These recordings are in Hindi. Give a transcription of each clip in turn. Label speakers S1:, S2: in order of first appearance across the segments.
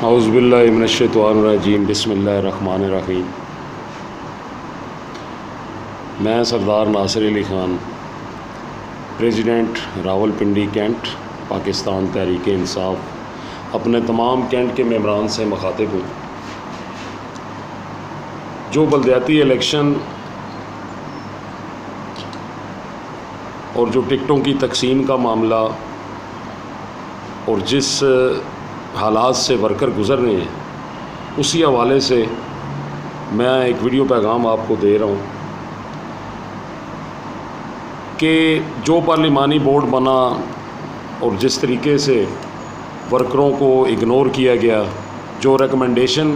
S1: औज़ुबिल्लाहि मिनश्शैतानिर्रजीम बिस्मिल्लाहिर्रहमानिर्रहीम। मैं सरदार नासिर अली ख़ान, प्रेसिडेंट रावलपिंडी कैंट, पाकिस्तान तहरीक इंसाफ, अपने तमाम कैंट के मेंबरान से मुखातिब हूँ। जो बल्दियाती इलेक्शन और जो टिकटों की तकसीम का मामला और जिस हालात से वर्कर गुज़र रहे हैं, उसी हवाले से मैं एक वीडियो पैगाम आपको दे रहा हूँ कि जो पार्लिमानी बोर्ड बना और जिस तरीके से वर्करों को इग्नोर किया गया, जो recommendation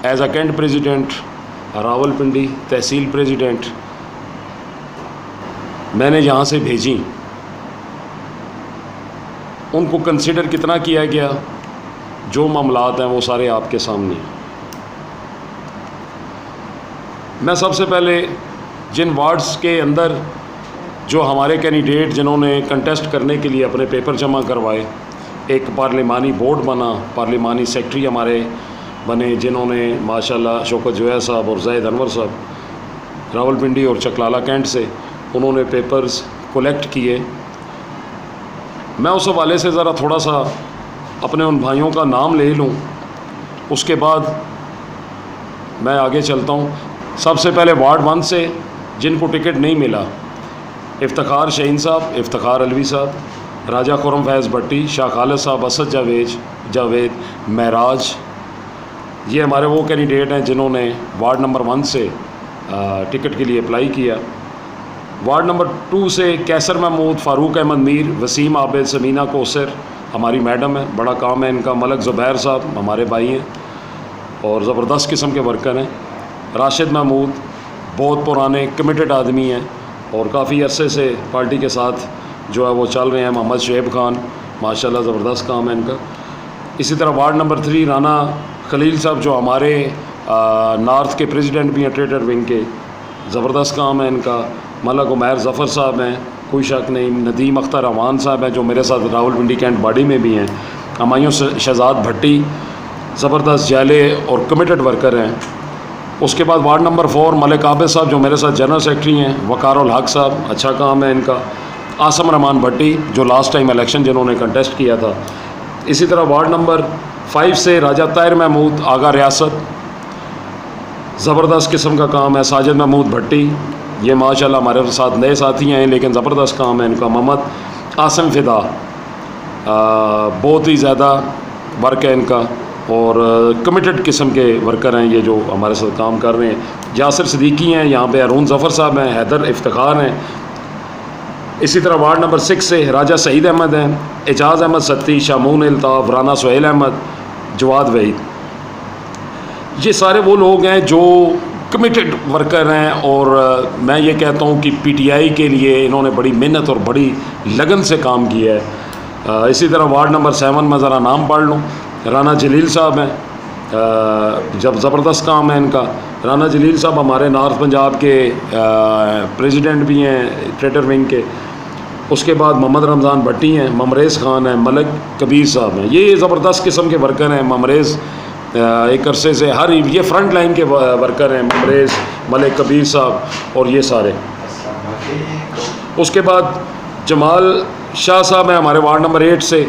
S1: as a cant president Rawalpindi तहसील प्रेसिडेंट मैंने यहाँ से भेजी, उनको कंसिडर कितना किया गया, जो मामलात हैं वो सारे आपके सामने। मैं सबसे पहले जिन वार्ड्स के अंदर जो हमारे कैंडिडेट जिन्होंने कंटेस्ट करने के लिए अपने पेपर जमा करवाए, एक पार्लिमानी बोर्ड बना, पार्लिमानी सेक्रेटरी हमारे बने जिन्होंने माशाल्लाह शौकत जोया साहब और जैद अनवर साहब रावलपिंडी और चकलाला कैंट से उन्होंने पेपर्स कलेक्ट किए। मैं उस हवाले से ज़रा थोड़ा सा अपने उन भाइयों का नाम ले लूँ, उसके बाद मैं आगे चलता हूँ। सबसे पहले वार्ड 1 से जिनको टिकट नहीं मिला, इफ्तिखार शहीन साहब, इफ्तिखार अलवी साहब, राजा खुरम फैज़ भट्टी, शाह खालिद साहब, असद जावेद, महराज, ये हमारे वो कैंडिडेट हैं जिन्होंने वार्ड नंबर 1 से टिकट के लिए अप्लाई किया। वार्ड नंबर 2 से कैसर महमूद, फ़ारूक अहमद मीर, वसीम आबिद, समीना कोसर हमारी मैडम है, बड़ा काम है इनका, मलक ज़ुबैर साहब हमारे भाई हैं और ज़बरदस्त किस्म के वर्कर हैं। राशिद महमूद बहुत पुराने कमिटेड आदमी हैं और काफ़ी अरसे से पार्टी के साथ जो है वो चल रहे हैं। मोहम्मद शुएब खान माशाल्लाह ज़बरदस्त काम है इनका। इसी तरह वार्ड नंबर 3 राना खलील साहब जो हमारे नॉर्थ के प्रेसिडेंट भी हैं ट्रेडर विंग के, ज़बरदस्त काम है इनका। मलक उमैर ज़फ़र साहब हैं, कोई शक नहीं। नदीम अख्तर अमान साहब हैं जो मेरे साथ रावलपिंडी कैंट बॉडी में भी हैं। हमायूं शहजाद भट्टी ज़बरदस्त जाले और कमिटेड वर्कर हैं। उसके बाद वार्ड नंबर 4 मलिक आबिद साहब जो मेरे साथ जनरल सेक्रेटरी हैं। वकारउल हक साहब, अच्छा काम है इनका। आसम रहमान भट्टी जो लास्ट टाइम इलेक्शन जिन्होंने कंटेस्ट किया था। इसी तरह वार्ड नंबर 5 से राजा ताहिर महमूद, आगा रियासत, ज़बरदस्त किस्म का काम है। साजिद महमूद भट्टी, ये माशाल्लाह हमारे साथ नए साथी हैं लेकिन ज़बरदस्त काम है इनका। मोहम्मद आसिम फ़िदा, बहुत ही ज़्यादा वर्क है इनका और कमिटेड किस्म के वर्कर हैं ये जो हमारे साथ काम कर रहे हैं। यासिर सिद्दीकी हैं यहाँ पे, अरुण ज़फ़र साहब हैं, हैदर इफ्तिखार हैं। इसी तरह वार्ड नंबर 6 से राजा सईद अहमद हैं, एजाज़ अहमद सत्ती, शामून अल्ताफ़, राना सुहेल अहमद, जवाद वहीद। ये सारे वो लोग हैं जो कमिटेड वर्कर हैं और मैं ये कहता हूँ कि पीटीआई के लिए इन्होंने बड़ी मेहनत और बड़ी लगन से काम किया है। इसी तरह वार्ड नंबर 7 में ज़रा नाम पढ़ लूँ, राना जलील साहब हैं, जब ज़बरदस्त काम है इनका। राना जलील साहब हमारे नॉर्थ पंजाब के प्रेसिडेंट भी हैं ट्रेडर विंग के। उसके बाद मोहम्मद रमज़ान भट्टी हैं, ममरेज़ खान हैं, मलक कबीर साहब हैं। ये ज़बरदस्त किस्म के वर्कर हैं। ममरेज़ एक अरसे से हर ये फ्रंट लाइन के वर्कर हैं, ममरेज़, मलिक कबीर साहब और ये सारे। उसके बाद जमाल शाह साहब हैं हमारे वार्ड नंबर 8 से।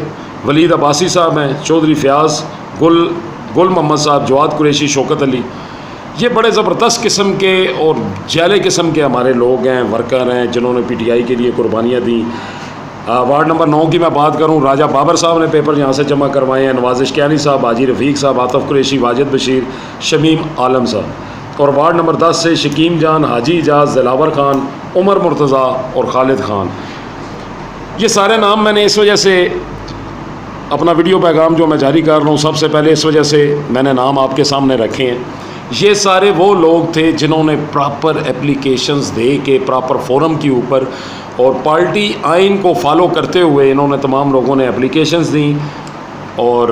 S1: वलीद अब्बासी साहब हैं, चौधरी फ़याज़, गुल मोहम्मद साहब, जवाद कुरैशी, शौकत अली। ये बड़े ज़बरदस्त किस्म के और जाले किस्म के हमारे लोग हैं, वर्कर हैं जिन्होंने पीटीआई के लिए कुर्बानियाँ दी। वार्ड नंबर 9 की मैं बात करूं, राजा बाबर साहब ने पेपर यहाँ से जमा करवाए हैं। नवाज़िश कियानी साहब, हाजी रफ़ीक साहब, आतफ़ कुरैशी, वाजिद बशीर, शमीम आलम साहब। और वार्ड नंबर 10 से शकीम जान, हाजी इजाज़, दिलावर खान, उमर मुर्तज़ा और खालिद खान। ये सारे नाम मैंने इस वजह से अपना वीडियो पैगाम जो मैं जारी कर रहा हूँ, सबसे पहले इस वजह से मैंने नाम आपके सामने रखे हैं। ये सारे वो लोग थे जिन्होंने प्रॉपर एप्लीकेशंस दे के प्रॉपर फोरम के ऊपर और पार्टी आइन को फॉलो करते हुए इन्होंने तमाम लोगों ने एप्लीकेशंस दी और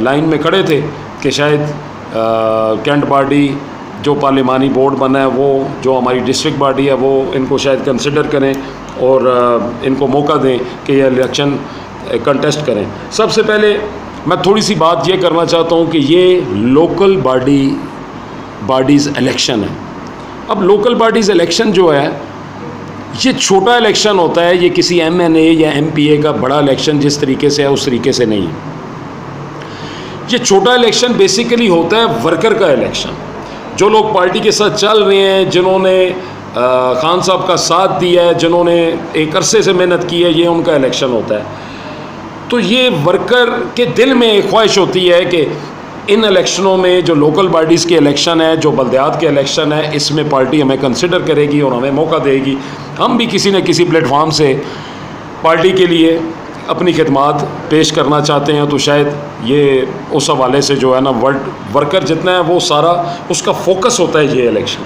S1: लाइन में खड़े थे कि शायद कैंट बॉडी जो पार्लिमानी बोर्ड बना है, वो जो हमारी डिस्ट्रिक्ट बॉडी है, वो इनको शायद कंसिडर करें और इनको मौका दें कि ये इलेक्शन कंटेस्ट करें। सबसे पहले मैं थोड़ी सी बात ये करना चाहता हूँ कि ये लोकल बॉडीज़ इलेक्शन है। अब लोकल बॉडीज़ इलेक्शन जो है ये छोटा इलेक्शन होता है, ये किसी MNA या MPA का बड़ा इलेक्शन जिस तरीके से है उस तरीके से नहीं है। ये छोटा इलेक्शन बेसिकली होता है वर्कर का इलेक्शन, जो लोग पार्टी के साथ चल रहे हैं, जिन्होंने खान साहब का साथ दिया है, जिन्होंने एक अरसे से मेहनत की है, ये उनका इलेक्शन होता है। तो ये वर्कर के दिल में एक ख्वाहिश होती है कि इन इलेक्शनों में जो लोकल बॉडीज़ के इलेक्शन है, जो बल्दियात के इलेक्शन है, इसमें पार्टी हमें कंसिडर करेगी और हमें मौका देगी। हम भी किसी न किसी प्लेटफॉर्म से पार्टी के लिए अपनी खिदमात पेश करना चाहते हैं। तो शायद ये उस हवाले से जो है ना वर्कर जितना है वो सारा उसका फोकस होता है ये इलेक्शन।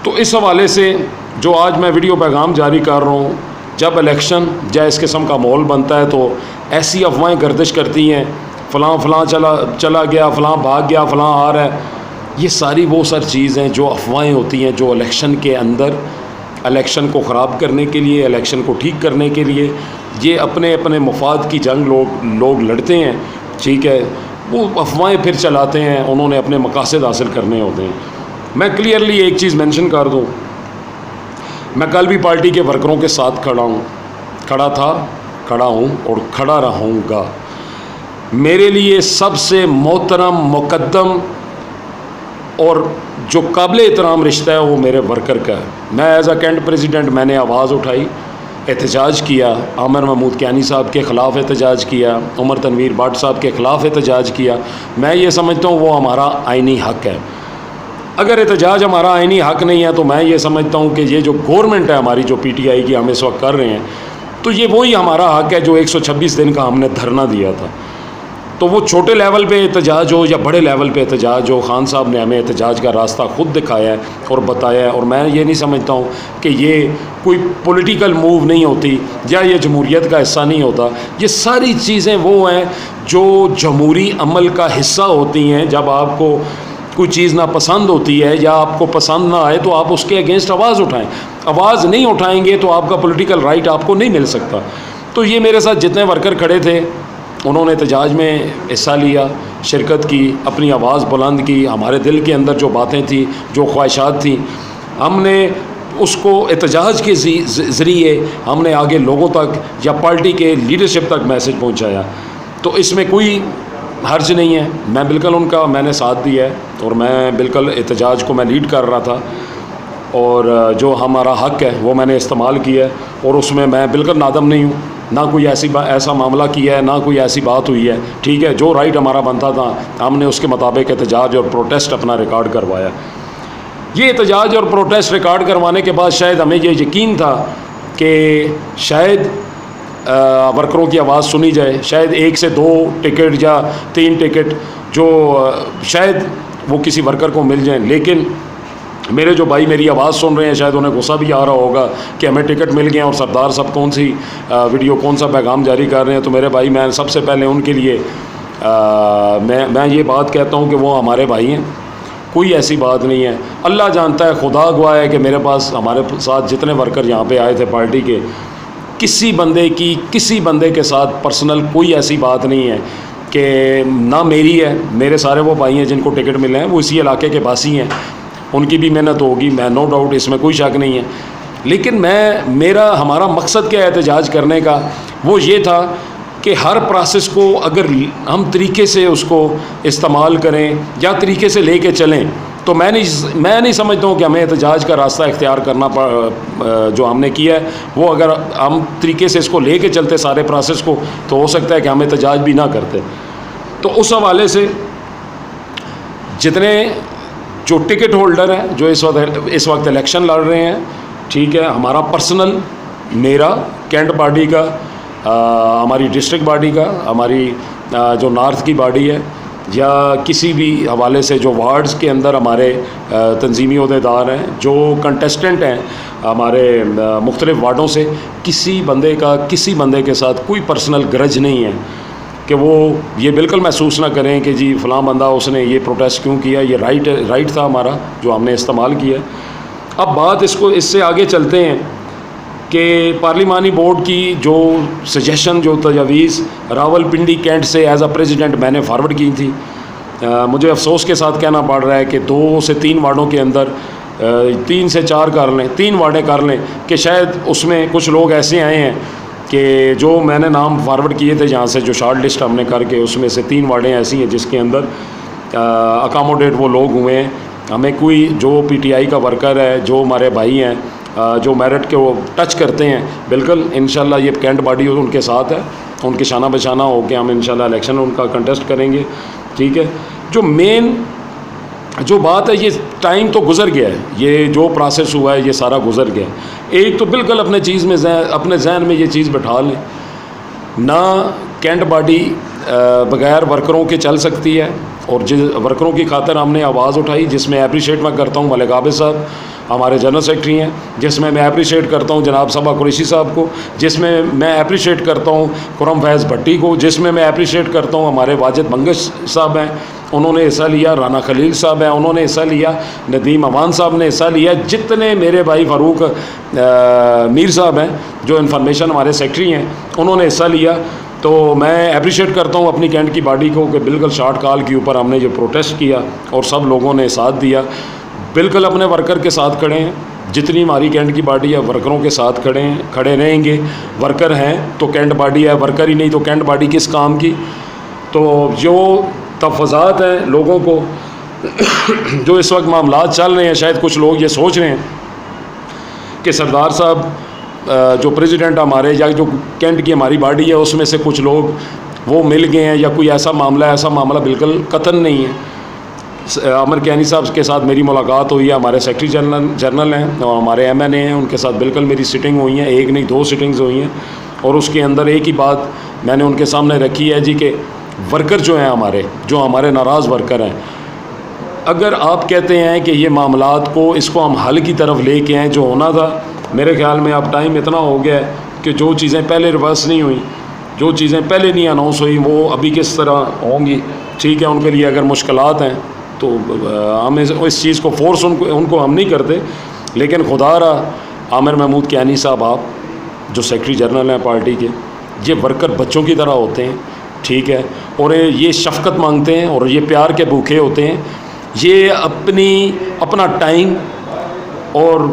S1: तो इस हवाले से जो आज मैं वीडियो पैगाम जारी कर रहा हूँ, जब इलेक्शन या इस किस्म का माहौल बनता है तो ऐसी अफवाहें गर्दिश करती हैं, फ़लाँ चला गया, फ़लाँ भाग गया, फ़लाँ आ रहा है। ये सारी वो सर चीज़ हैं जो अफवाहें होती हैं, जो इलेक्शन के अंदर इलेक्शन को ख़राब करने के लिए, इलेक्शन को ठीक करने के लिए ये अपने अपने मफाद की जंग लोग लड़ते हैं। ठीक है, वो अफवाहें फिर चलाते हैं, उन्होंने अपने मकासद हासिल करने होते हैं। मैं क्लियरली एक चीज़ मेंशन कर दूं, मैं कल भी पार्टी के वर्करों के साथ खड़ा हूं और खड़ा रहूँगा। मेरे लिए सबसे मोहतरम, मुकद्दम और जो काबिल एहतराम रिश्ता है वो मेरे वर्कर का है। मैं एज़ अ कैंट प्रेसिडेंट मैंने आवाज़ उठाई, एहतजाज किया, आमिर महमूद कियानी साहब के ख़िलाफ़ एहतजाज किया, उमर तनवीर भट्ट साहब के ख़िलाफ़ एहतजाज किया। मैं ये समझता हूँ वो हमारा आइनी हक़ है। अगर एहतजाज हमारा आइनी हक़ नहीं है तो मैं ये समझता हूँ कि ये जो गवर्नमेंट है हमारी, जो PTI की हम इस वक्त कर रहे हैं, तो ये वही हमारा हक़ है जो 126 दिन का हमने धरना दिया था। तो वो छोटे लेवल पे एहतजाज हो या बड़े लेवल पे एहतजाज हो, खान साहब ने हमें एहतजाज का रास्ता खुद दिखाया है और बताया है। और मैं ये नहीं समझता हूँ कि ये कोई पॉलिटिकल मूव नहीं होती या ये जमहूरियत का हिस्सा नहीं होता। ये सारी चीज़ें वो हैं जो जमहूरी अमल का हिस्सा होती हैं। जब आपको कोई चीज़ ना पसंद होती है या आपको पसंद ना आए तो आप उसके अगेंस्ट आवाज़ उठाएं। आवाज़ नहीं उठाएंगे तो आपका पॉलिटिकल राइट आपको नहीं मिल सकता। तो ये मेरे साथ जितने वर्कर खड़े थे उन्होंने एहतजाज में हिस्सा लिया, शिरकत की, अपनी आवाज़ बुलंद की। हमारे दिल के अंदर जो बातें थी, जो ख्वाहिशात थी, हमने उसको एहतजाज के ज़रिए हमने आगे लोगों तक या पार्टी के लीडरशिप तक मैसेज पहुंचाया। तो इसमें कोई हर्ज नहीं है। मैं बिल्कुल मैंने साथ दिया है और मैं बिल्कुल एहतजाज को मैं लीड कर रहा था और जो हमारा हक़ है वो मैंने इस्तेमाल किया है और उसमें मैं बिल्कुल नादम नहीं हूँ। ना कोई ऐसा मामला किया है, ना कोई ऐसी बात हुई है। ठीक है, जो राइट हमारा बनता था हमने उसके मुताबिक एहतजाज और प्रोटेस्ट अपना रिकॉर्ड करवाया। ये एहतजाज और प्रोटेस्ट रिकॉर्ड करवाने के बाद शायद हमें ये यकीन था कि शायद वर्करों की आवाज़ सुनी जाए, शायद 1 से 2 टिकट या 3 टिकट जो शायद वो किसी वर्कर को मिल जाएं। लेकिन मेरे जो भाई मेरी आवाज़ सुन रहे हैं शायद उन्हें गुस्सा भी आ रहा होगा कि हमें टिकट मिल गए और सरदार साहब कौन सी वीडियो, कौन सा पैगाम जारी कर रहे हैं। तो मेरे भाई, मैं सबसे पहले उनके लिए मैं ये बात कहता हूँ कि वो हमारे भाई हैं, कोई ऐसी बात नहीं है। अल्लाह जानता है, खुदा गवाह है कि मेरे पास, हमारे साथ जितने वर्कर यहाँ पे आए थे पार्टी के, किसी बंदे के साथ पर्सनल कोई ऐसी बात नहीं है कि ना मेरी है। मेरे सारे वो भाई हैं जिनको टिकट मिले हैं, वो इसी इलाके के बासी हैं, उनकी भी मेहनत होगी, मैं नो डाउट, इसमें कोई शक नहीं है। लेकिन हमारा मकसद क्या है एहतजाज करने का, वो ये था कि हर प्रोसेस को अगर हम तरीके से उसको इस्तेमाल करें या तरीके से लेके चलें तो मैं नहीं समझता हूँ कि हमें एहतजाज का रास्ता इख्तियार करना जो हमने किया है वो अगर हम तरीके से इसको लेके चलते सारे प्रोसेस को तो हो सकता है कि हम एहतजाज भी ना करते। तो उस हवाले से जितने जो टिकट होल्डर हैं जो इस वक्त इलेक्शन लड़ रहे हैं, ठीक है, हमारा पर्सनल, मेरा कैंट पार्टी का, हमारी डिस्ट्रिक्ट बॉडी का, हमारी जो नॉर्थ की बॉडी है, या किसी भी हवाले से जो वार्ड्स के अंदर हमारे तंजीमी ओहदेदार हैं, जो कंटेस्टेंट हैं हमारे मुख्तलिफ़ वार्डों से, किसी बंदे के साथ कोई पर्सनल ग्रज नहीं है कि वो ये बिल्कुल महसूस ना करें कि जी फ़लाँ बंदा उसने ये प्रोटेस्ट क्यों किया, ये राइट था हमारा जो हमने इस्तेमाल किया। अब बात इससे आगे चलते हैं कि पार्लिमानी बोर्ड की जो सजेशन, जो तजावीज़ रावलपिंडी कैंट से एज अ प्रेसिडेंट मैंने फारवर्ड की थी, मुझे अफसोस के साथ कहना पड़ रहा है कि 2 से 3 वार्डों के अंदर 3 से 4 कर लें, 3 वार्डें कर लें कि शायद उसमें कुछ लोग ऐसे आए हैं कि जो मैंने नाम फारवर्ड किए थे जहाँ से, जो शॉर्ट लिस्ट हमने करके, उसमें से 3 वार्डें ऐसी हैं जिसके अंदर अकामोडेट वो लोग हुए हैं। हमें कोई जो पीटीआई का वर्कर है, जो हमारे भाई हैं, जो मेरिट के वो टच करते हैं, बिल्कुल इंशाल्लाह ये कैंट बॉडी उनके साथ है, उनके शाना बशाना होकर हम इंशाल्लाह इलेक्शन उनका कंटेस्ट करेंगे। ठीक है, जो मेन जो बात है, ये टाइम तो गुज़र गया है, ये जो प्रोसेस हुआ है ये सारा गुज़र गया है। एक तो बिल्कुल अपने चीज़ में अपने जहन में ये चीज़ बैठा लें, ना कैंट बॉडी बग़ैर वर्करों के चल सकती है, और जिस वर्करों की खातिर हमने आवाज़ उठाई, जिसमें अप्रिशिएट मैं करता हूँ मलिक आबिद साहब हमारे जनरल सेक्रेटरी हैं, जिसमें मैं अप्रिशिएट करता हूँ जनाब सबा कुरैशी साहब को, जिसमें मैं अप्रिशिएट करता हूँ खुरम फैज़ भट्टी को, जिसमें मैं अप्रिशिएट करता हूँ हमारे वाजिद मंगश साहब हैं, उन्होंने हिस्सा लिया, राना खलील साहब हैं उन्होंने हिस्सा लिया, नदीम अमान साहब ने हिस्सा लिया, जितने मेरे भाई फ़ारूक मीर साहब हैं जो इन्फॉर्मेशन हमारे सेक्रेटरी हैं, उन्होंने हिस्सा लिया। तो मैं अप्रिशिएट करता हूँ अपनी कैंट की बॉडी को कि बिल्कुल शॉर्ट कॉल के ऊपर हमने जो प्रोटेस्ट किया और सब लोगों ने साथ दिया, बिल्कुल अपने वर्कर के साथ खड़े हैं। जितनी हमारी कैंट की बॉडी है वर्करों के साथ खड़े रहेंगे। वर्कर हैं तो कैंट बॉडी है, वर्कर ही नहीं तो कैंट बॉडी किस काम की। तो जो तफज़ात हैं लोगों को जो इस वक्त मामलात चल रहे हैं, शायद कुछ लोग ये सोच रहे हैं कि सरदार साहब जो प्रेसिडेंट हमारे, या जो कैंट की हमारी बॉडी है उसमें से कुछ लोग वो मिल गए हैं या कोई ऐसा मामला बिल्कुल कतन नहीं है। आमिर कैनी साहब के साथ मेरी मुलाकात हुई है, हमारे सेक्रेटरी जनरल हैं और हमारे एमएनए हैं, उनके साथ बिल्कुल मेरी सिटिंग हुई है, एक नहीं 2 सिटिंग्स हुई हैं। और उसके अंदर एक ही बात मैंने उनके सामने रखी है जी कि वर्कर जो हैं जो हमारे नाराज़ वर्कर हैं, अगर आप कहते हैं कि ये मामलात को इसको हम हल की तरफ लेके आएँ, जो होना था, मेरे ख्याल में अब टाइम इतना हो गया है कि जो चीज़ें पहले रिवर्स नहीं हुई, जो चीज़ें पहले नहीं अनाउंस हुई, वो अभी किस तरह होंगी। ठीक है, उनके लिए अगर मुश्किलात हैं तो हम इस चीज़ को फोर्स उनको हम नहीं करते, लेकिन खुदा रहा आमिर महमूद कैनी साहब, आप जो सेक्रेटरी जनरल हैं पार्टी के, ये वर्कर बच्चों की तरह होते हैं। ठीक है, और ये शफ़क़त मांगते हैं और ये प्यार के भूखे होते हैं। ये अपना टाइम, और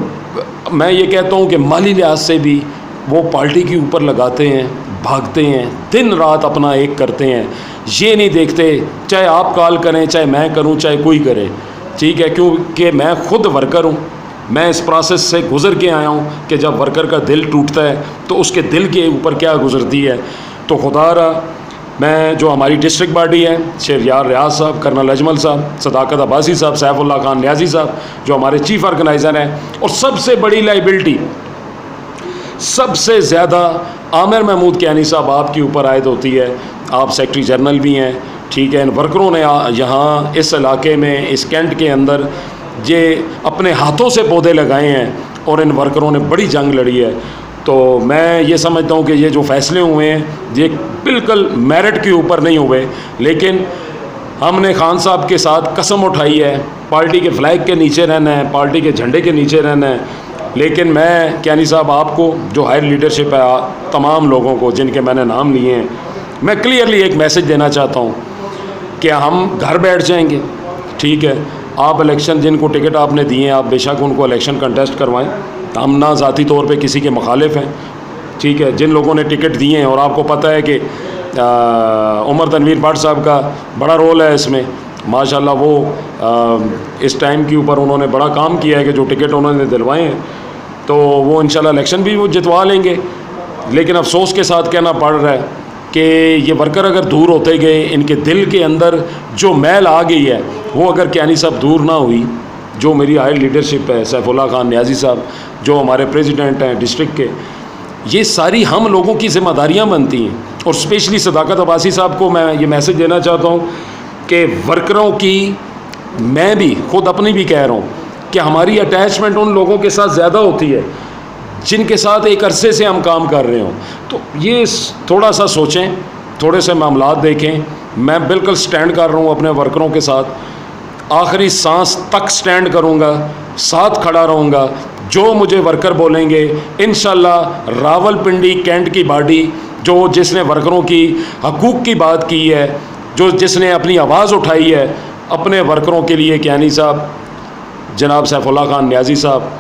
S1: मैं ये कहता हूँ कि माली लिहाज से भी वो पार्टी के ऊपर लगाते हैं, भागते हैं, दिन रात अपना एक करते हैं। ये नहीं देखते चाहे आप कॉल करें, चाहे मैं करूं, चाहे कोई करे। ठीक है, क्योंकि मैं खुद वर्कर हूं, मैं इस प्रोसेस से गुज़र के आया हूं कि जब वर्कर का दिल टूटता है तो उसके दिल के ऊपर क्या गुज़रती है। तो खुदा रहा, मैं जो हमारी डिस्ट्रिक्ट बॉडी है, शहरयार रियाज साहब, कर्नल अजमल साहब, सदाकत अब्बासी साहब, सैफुल्लाह खान न्याजी साहब जो हमारे चीफ ऑर्गेनाइज़र हैं, और सबसे बड़ी लाइबिलिटी सबसे ज़्यादा आमिर महमूद कैनी साहब आपके ऊपर आयद होती है। आप सेक्रेटरी जनरल भी हैं। ठीक है, इन वर्करों ने यहाँ इस इलाके में, इस कैंट के अंदर ये अपने हाथों से पौधे लगाए हैं और इन वर्करों ने बड़ी जंग लड़ी है। तो मैं ये समझता हूँ कि ये जो फ़ैसले हुए हैं ये बिल्कुल मेरिट के ऊपर नहीं हुए, लेकिन हमने खान साहब के साथ कसम उठाई है पार्टी के फ्लैग के नीचे रहना है, पार्टी के झंडे के नीचे रहना है। लेकिन मैं कैनी साहब आपको, जो हायर लीडरशिप है, तमाम लोगों को जिनके मैंने नाम लिए हैं, मैं क्लियरली एक मैसेज देना चाहता हूँ कि हम घर बैठ जाएंगे। ठीक है, आप इलेक्शन, जिनको टिकट आपने दिए हैं, आप बेशक उनको इलेक्शन कंटेस्ट करवाएं। हम ना ज़ाती तौर पे किसी के मुखालिफ हैं। ठीक है, जिन लोगों ने टिकट दिए हैं, और आपको पता है कि उमर तनवीर भट्ट साहब का बड़ा रोल है इसमें, माशाल्लाह वो इस टाइम के ऊपर उन्होंने बड़ा काम किया है कि जो टिकट उन्होंने दिलवाए हैं, तो वो इंशाल्लाह इलेक्शन भी वो जितवा लेंगे। लेकिन अफसोस के साथ कहना पड़ रहा है कि ये वर्कर अगर दूर होते गए, इनके दिल के अंदर जो मैल आ गई है, वो अगर कैनी साहब दूर ना हुई, जो मेरी हायर लीडरशिप है, सैफुल्लाह खान न्याजी साहब जो हमारे प्रेसिडेंट हैं डिस्ट्रिक्ट के, ये सारी हम लोगों की जिम्मेदारियाँ बनती हैं। और स्पेशली सदाकत अब्बासी साहब को मैं ये मैसेज देना चाहता हूँ कि वर्करों की, मैं भी खुद अपनी भी कह रहा हूँ कि हमारी अटैचमेंट उन लोगों के साथ ज़्यादा होती है जिनके साथ एक अरसे से हम काम कर रहे हों। तो ये थोड़ा सा सोचें, थोड़े से मामलात देखें। मैं बिल्कुल स्टैंड कर रहा हूँ अपने वर्करों के साथ। आखिरी सांस तक स्टैंड करूँगा, साथ खड़ा रहूँगा। जो मुझे वर्कर बोलेंगे इंशाल्लाह रावलपिंडी कैंट की बॉडी जो जिसने वर्करों की हकूक़ की बात की है, जो जिसने अपनी आवाज़ उठाई है अपने वर्करों के लिए, कियानी साहब, जनाब सैफुल्लाह खान न्याजी साहब,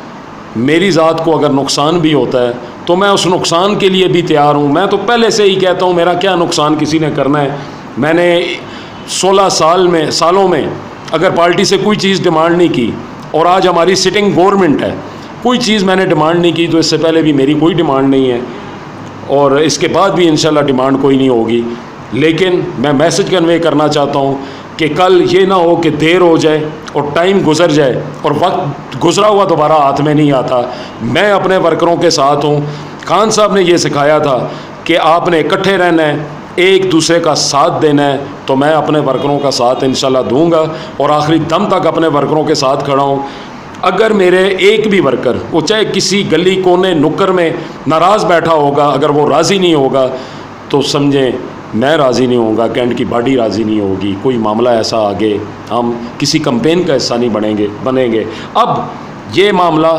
S1: मेरी ज़ात को अगर नुकसान भी होता है तो मैं उस नुकसान के लिए भी तैयार हूँ। मैं तो पहले से ही कहता हूँ मेरा क्या नुकसान किसी ने करना है। मैंने 16 सालों में अगर पार्टी से कोई चीज़ डिमांड नहीं की और आज हमारी सिटिंग गवर्नमेंट है, कोई चीज़ मैंने डिमांड नहीं की, तो इससे पहले भी मेरी कोई डिमांड नहीं है और इसके बाद भी इंशाल्लाह डिमांड कोई नहीं होगी। लेकिन मैं मैसेज कन्वे करना चाहता हूँ कि कल ये ना हो कि देर हो जाए और टाइम गुजर जाए और वक्त गुजरा हुआ दोबारा हाथ में नहीं आता। मैं अपने वर्करों के साथ हूँ। खान साहब ने ये सिखाया था कि आपने इकट्ठे रहना है, एक दूसरे का साथ देना है, तो मैं अपने वर्करों का साथ इंशाल्लाह दूंगा और आखिरी दम तक अपने वर्करों के साथ खड़ा हूँ। अगर मेरे एक भी वर्कर, वो चाहे किसी गली कोने नुक्कर में नाराज़ बैठा होगा, अगर वो राज़ी नहीं होगा तो समझें मैं राज़ी नहीं होऊंगा, कैंट की बॉडी राज़ी नहीं होगी। कोई मामला ऐसा आगे हम किसी कंपेन का हिस्सा नहीं बनेंगे। अब ये मामला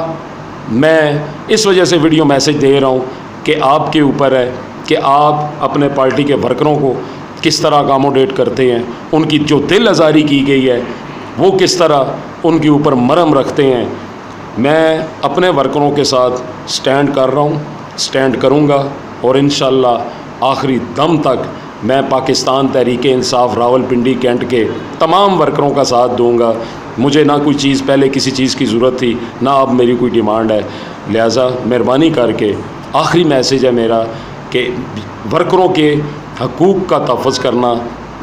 S1: मैं इस वजह से वीडियो मैसेज दे रहा हूँ कि आपके ऊपर है कि आप अपने पार्टी के वर्करों को किस तरह अकोमोडेट करते हैं, उनकी जो दिल आज़ारी की गई है वो किस तरह उनके ऊपर मरहम रखते हैं। मैं अपने वर्करों के साथ स्टैंड कर रहा हूँ, स्टैंड करूँगा और इंशाल्लाह आखिरी दम तक मैं पाकिस्तान तहरीके इंसाफ रावलपिंडी कैंट के तमाम वर्करों का साथ दूंगा। मुझे ना कोई चीज़ पहले किसी चीज़ की ज़रूरत थी, ना अब मेरी कोई डिमांड है। लिहाजा मेहरबानी करके आखिरी मैसेज है मेरा कि वर्करों के हकूक़ का तहफ़्फ़ुज़ करना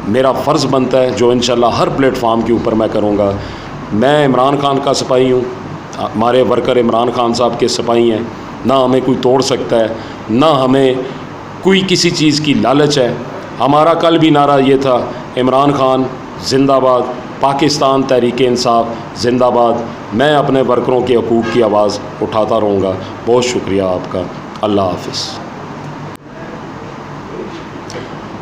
S1: मेरा फ़र्ज़ बनता है, जो इंशाल्लाह हर प्लेटफार्म के ऊपर मैं करूँगा। मैं इमरान खान का सिपाही हूँ, हमारे वर्कर इमरान खान साहब के सिपाही हैं। ना हमें कोई तोड़ सकता है, ना हमें कोई किसी चीज़ की लालच है। हमारा कल भी नारा ये था, इमरान खान जिंदाबाद, पाकिस्तान तहरीके इंसाफ जिंदाबाद। मैं अपने वर्करों के हकूक़ की आवाज़ उठाता रहूँगा। बहुत शुक्रिया आपका। अल्लाह हाफ़िज़।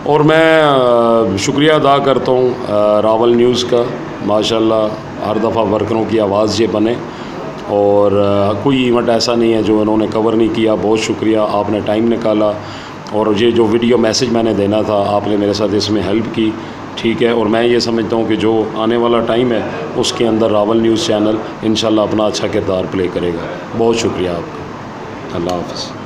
S1: और मैं शुक्रिया अदा करता हूँ रावल न्यूज़ का। माशाल्लाह हर दफ़ा वर्करों की आवाज़ ये बने और कोई इवेंट ऐसा नहीं है जो इन्होंने कवर नहीं किया। बहुत शुक्रिया, आपने टाइम निकाला और ये जो वीडियो मैसेज मैंने देना था आपने मेरे साथ इसमें हेल्प की। ठीक है, और मैं ये समझता हूँ कि जो आने वाला टाइम है उसके अंदर रावल न्यूज़ चैनल इंशाल्लाह अपना अच्छा किरदार प्ले करेगा। बहुत शुक्रिया आपका। अल्लाह हाफ़िज़।